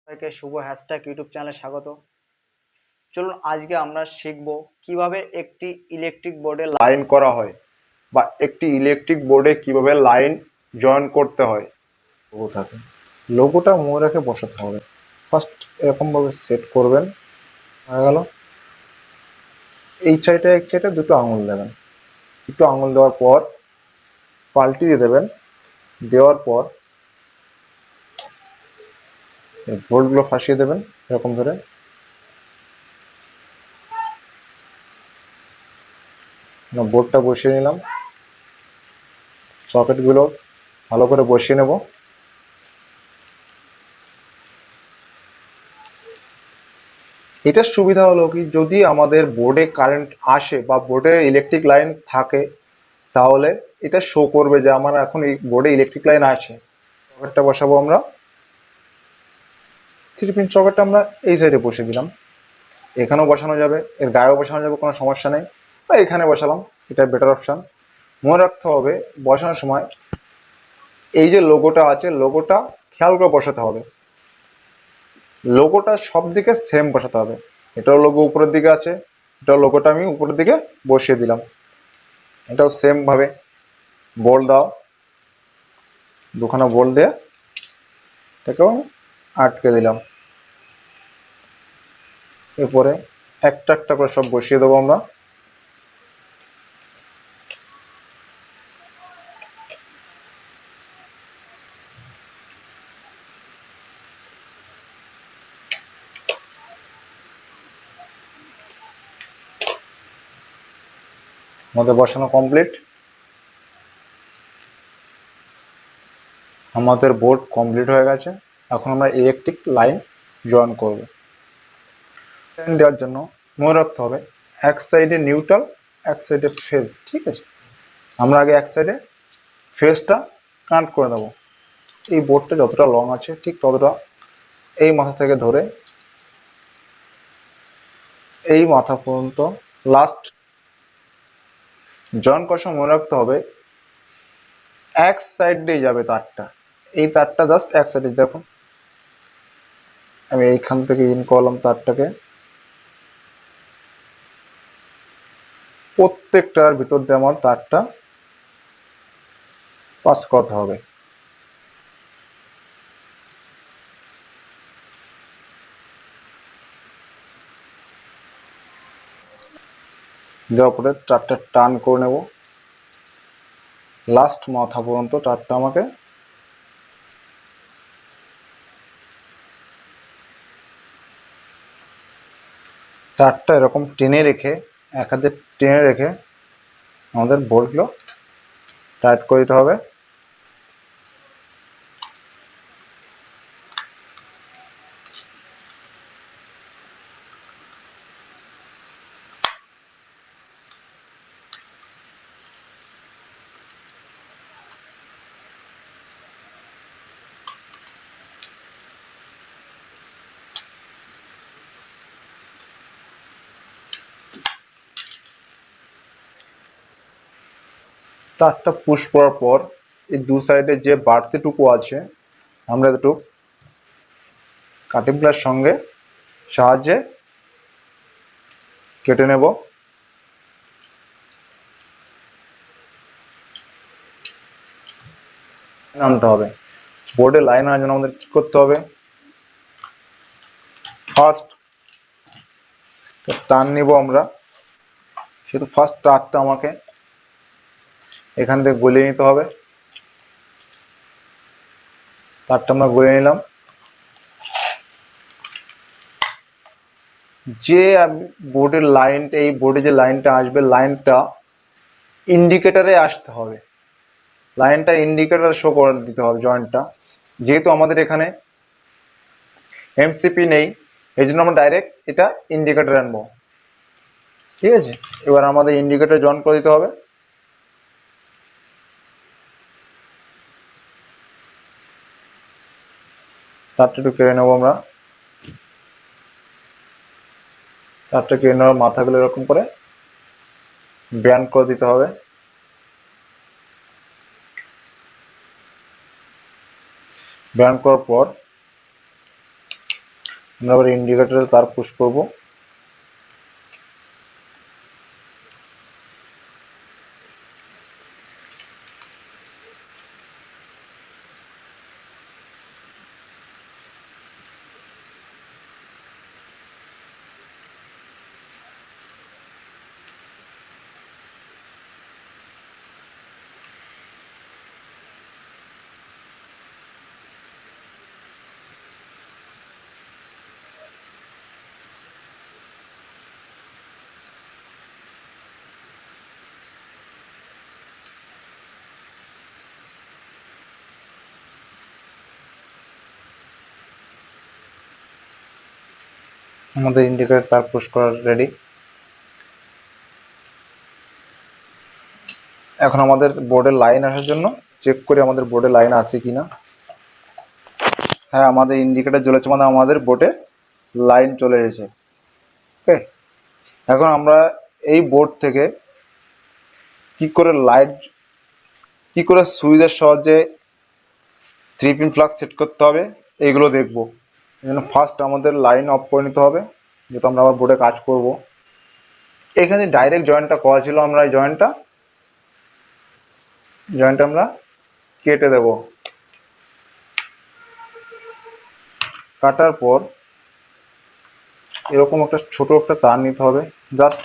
সবাইকে শুভ hashtag YouTube চ্যানেলে স্বাগত। চলুন আজকে আমরা শিখব কিভাবে একটি ইলেকট্রিক বোর্ডে লাইন করা হয় বা একটি ইলেকট্রিক বোর্ডে কিভাবে লাইন জয়েন করতে হয়। লোগো থাকে, লোগোটা মনে রেখে বসাতে হবে। ফার্স্ট এরকম ভাবে সেট করবেন, হয়ে গেল। এই সাইডে এক সাইডে দুটো আঙুল দেবেন, দুটো আঙুল দেওয়ার পর পাল্টি দিয়ে দেবেন। দেওয়ার পর ভোল্টগুলো ফাঁসিয়ে দেবেন এরকম ধরে। বোর্ডটা বসিয়ে নিলাম, সকেটগুলো ভালো করে বসিয়ে নেব। এটার সুবিধা হলো কি, যদি আমাদের বোর্ডে কারেন্ট আসে বা বোর্ডে ইলেকট্রিক লাইন থাকে তাহলে এটা শো করবে যে আমার এখন এই বোর্ডে ইলেকট্রিক লাইন আছে। সকেটটা বসাবো আমরা, 3 পিন সকেটটা আমরা এই সাইডে বসিয়ে দিলাম। এখানেও বসানো যাবে, এর গায়েও বসানো যাবে, কোনো সমস্যা নেই। বা এখানে বসালাম, এটা বেটার অপশান। মনে রাখতে হবে বসানোর সময় এই যে লোগোটা আছে, লোগোটা খেয়াল করে বসাতে হবে। লোগোটা সব দিকে সেম বসাতে হবে। এটাও লোগো উপরের দিকে আছে, এটাও লোগোটা আমি উপরের দিকে বসিয়ে দিলাম। এটাও সেম ভাবে বোল্ট দাও, দুখানা বোল্ট দিয়ে এটাকেও আটকে দিলাম। এরপরে একটা একটা করে সব বসিয়ে দেবো আমরা। আমাদের বসানো কমপ্লিট, আমাদের বোর্ড কমপ্লিট হয়ে গেছে। এখন আমরা ইলেকট্রিক লাইন জয়েন করব। লাইন দেওয়ার জন্য মনে রাখতে হবে এক সাইডে নিউট্রাল, এক সাইডে ফেজ। ঠিক আছে, আমরা আগে এক সাইডে ফেজটা কানেক্ট করে দেবো। এই বোর্ডটা যতটা লং আছে ঠিক ততটা এই মাথা থেকে ধরে এই মাথা পর্যন্ত লাস্ট জয়েন করার সময় মনে রাখতে হবে এক সাইড দিয়ে যাবে তারটা। এই তারটা জাস্ট এক সাইডে, দেখুন আমি এইখান থেকে ইন করলাম তারটাকে, প্রত্যেকটার ভিতর দিয়ে আমার তারটা পাস করতে হবে। দেওয়ার পরে তারটা টার্ন করে নেব লাস্ট মাথা পর্যন্ত। তারটা আমাকে তারটা এরকম টেনে রেখে, এক হাতে টেনে রেখে আমাদের বোল্টগুলো টাইট করে দিতে হবে। তারটা পুশ করার পর এই দু সাইডে যে বাড়তিটুকু আছে আমরা একটু কাটিং প্লাস সঙ্গে সাহায্যে কেটে নেব। আনতে হবে বোর্ডে লাইন আনার জন্য আমাদের কি করতে হবে, ফার্স্ট টান নিব আমরা। সেহেতু ফার্স্ট তারটা আমাকে এখান থেকে গলিয়ে নিতে হবে। তারটা আমরা গলিয়ে নিলাম। যে বোর্ডের লাইনটা, এই বোর্ডে যে লাইনটা আসবে, লাইনটা ইন্ডিকেটরে আসতে হবে। লাইনটা ইন্ডিকেটর শো করে দিতে হবে জয়েন্টটা। যেহেতু আমাদের এখানে এমসিপি নেই, এই জন্য আমরা ডাইরেক্ট এটা ইন্ডিকেটর আনবো। ঠিক আছে, এবার আমাদের ইন্ডিকেটর জয়েন করে দিতে হবে। তারটা একটু কেড়ে নেবো আমরা। তারটা কেড়ে নেওয়ার মাথাগুলো এরকম করে ব্যান্ড করে দিতে হবে। ব্যান্ড করার পর আমরা আবার ইন্ডিকেটরে তার পুশ করব। আমাদের ইন্ডিকেটর তার পুশ করা রেডি। এখন আমাদের বোর্ডে লাইন আসার জন্য চেক করি আমাদের বোর্ডে লাইন আছে কিনা। হ্যাঁ, আমাদের ইন্ডিকেটর জ্বলেছে, মানে আমাদের বোর্ডে লাইন চলে এসেছে। ওকে, এখন আমরা এই বোর্ড থেকে কি করে সুইচের সাহায্যে 3 পিন প্লাগ সেট করতে হবে এইগুলো দেখবো। এই জন্য ফার্স্ট আমাদের লাইন অফ করে নিতে হবে, যেহেতু আমরা আবার বোর্ডে কাজ করব। এখানে ডাইরেক্ট জয়েন্টটা করা ছিল, আমরা এই জয়েন্টটা আমরা কেটে দেব। কাটার পর এরকম একটা ছোট একটা তার নিতে হবে, জাস্ট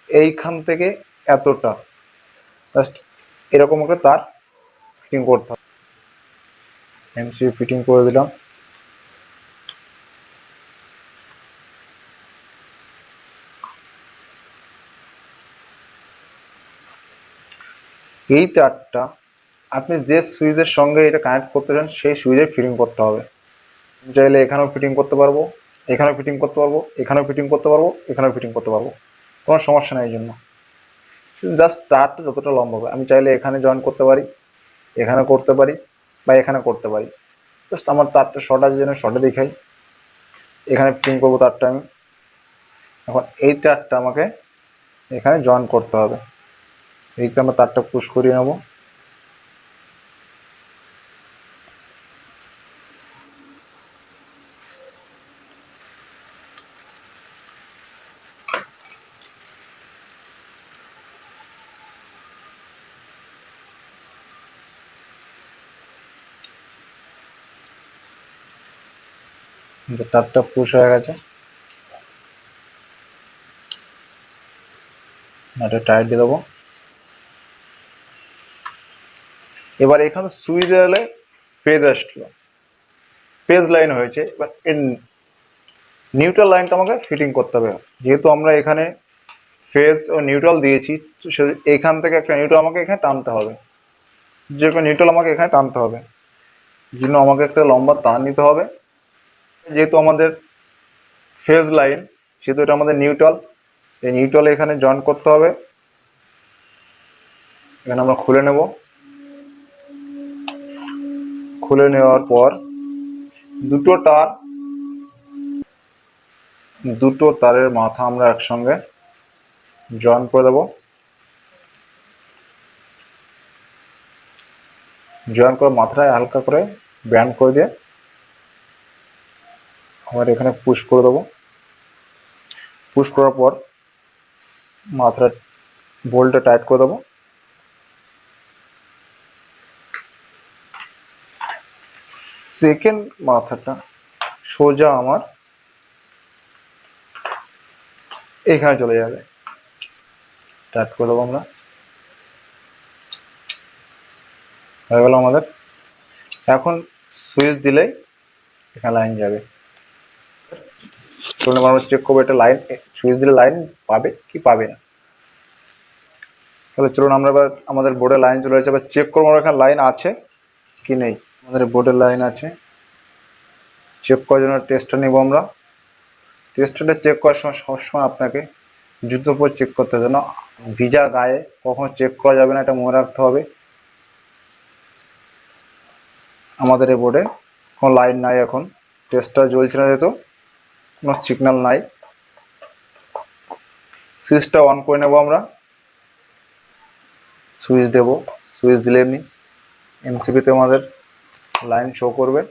এইখান থেকে এতটা, জাস্ট এরকম একটা তার ফিটিং করতে হবে। এমসিবি ফিটিং করে দিলাম। এই তারটা আপনি যে সুইচের সঙ্গে এটা কানেক্ট করতে চান সেই সুইচে ফিটিং করতে হবে। চাইলে এখানেও ফিটিং করতে পারবো, এখানেও ফিটিং করতে পারবো, এখানেও ফিটিং করতে পারবো, এখানেও ফিটিং করতে পারবো, কোনো সমস্যা নেই। এই জন্য জাস্ট তারটা যতটা লম্বা হবে, আমি চাইলে এখানে জয়েন করতে পারি, এখানে করতে পারি, বা এখানে করতে পারি। জাস্ট আমার তারটা শর্ট আছে জন্য শর্টে দেখাই, এখানে ফিটিং করবো তারটা আমি। এখন এই তারটা আমাকে এখানে জয়েন করতে হবে। এইটা আমরা তারটা পুশ করিয়ে নেবো। তারটা পুশ হয়ে গেছে, এটা টাইট দিয়ে দেবো। এবার এখানে সুইচ এলে ফেজ আসলো, ফেজ লাইন হয়েছে। এবার এর নিউট্রাল লাইনটা আমাকে ফিটিং করতে হবে। যেহেতু আমরা এখানে ফেজ ও নিউট্রাল দিয়েছি, এখান থেকে একটা নিউট্রাল আমাকে এখানে টানতে হবে, যে কোনো নিউট্রাল আমাকে এখানে টানতে হবে। জন্য আমাকে একটা লম্বা তার নিতে হবে। যেহেতু আমাদের ফেজ লাইন, সেহেতু এটা আমাদের নিউট্রাল, এই নিউট্রাল এখানে জয়েন করতে হবে। এখানে আমরা খুলে নেব। খুলে নেওয়ার পর দুটো তারের মাথা আমরা একসঙ্গে জয়েন করে দেবো। জয়েন করে মাথাটায় হালকা করে ব্যান্ড করে দিয়ে আবার এখানে পুশ করে দেবো। পুশ করার পর মাথাটা বোল্টটা টাইট করে দেবো। সেকেন্ড মাথাটা সোজা আমার এখানে চলে যাবে, টাইট করে দেবো আমরা। হয়ে গেল আমাদের। এখন সুইচ দিলেই এখানে লাইন যাবে। চলুন আমরা চেক করবো এটা লাইন, সুইচ দিলে লাইন পাবে কি পাবে না। তাহলে চলুন আমরা এবার আমাদের বোর্ডে লাইন চলে যাচ্ছে, এবার চেক করবো আমরা এখানে লাইন আছে কি নেই। আমাদের বোর্ডে লাইন আছে, চেক করার জন্য টেস্টার নেব আমরা। টেস্টারটা চেক করার সময় সবসময় আপনাকে জুতোর উপর চেক করতে হবে, যেন ভিজা গায়ে কখনো চেক করা যাবে না, এটা মনে রাখতে হবে। আমাদের এই বোর্ডে কোনো লাইন নাই, এখন টেস্টার জ্বলছে না, যেহেতু কোনো সিগন্যাল নাই। সুইচটা অন করে নেব আমরা। সুইচ দেব, সুইচ দিলে এমনি এমসিবিতে আমাদের লাইন শো করবে।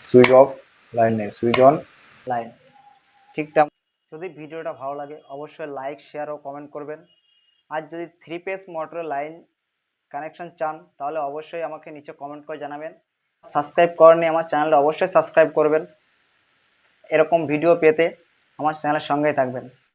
সুইচ অফ লাইন নেই, সুইচ অন লাইন। ঠিক তেমন যদি ভিডিওটা ভালো লাগে অবশ্যই লাইক, শেয়ার ও কমেন্ট করবেন। আর যদি 3 পেজ মোটরের লাইন কানেকশন চান তাহলে অবশ্যই আমাকে নিচে কমেন্ট করে জানাবেন। সাবস্ক্রাইব করেননি আমার চ্যানেলটা অবশ্যই সাবস্ক্রাইব করবেন। এরকম ভিডিও পেতে আমার চ্যানেলের সঙ্গেই থাকবেন।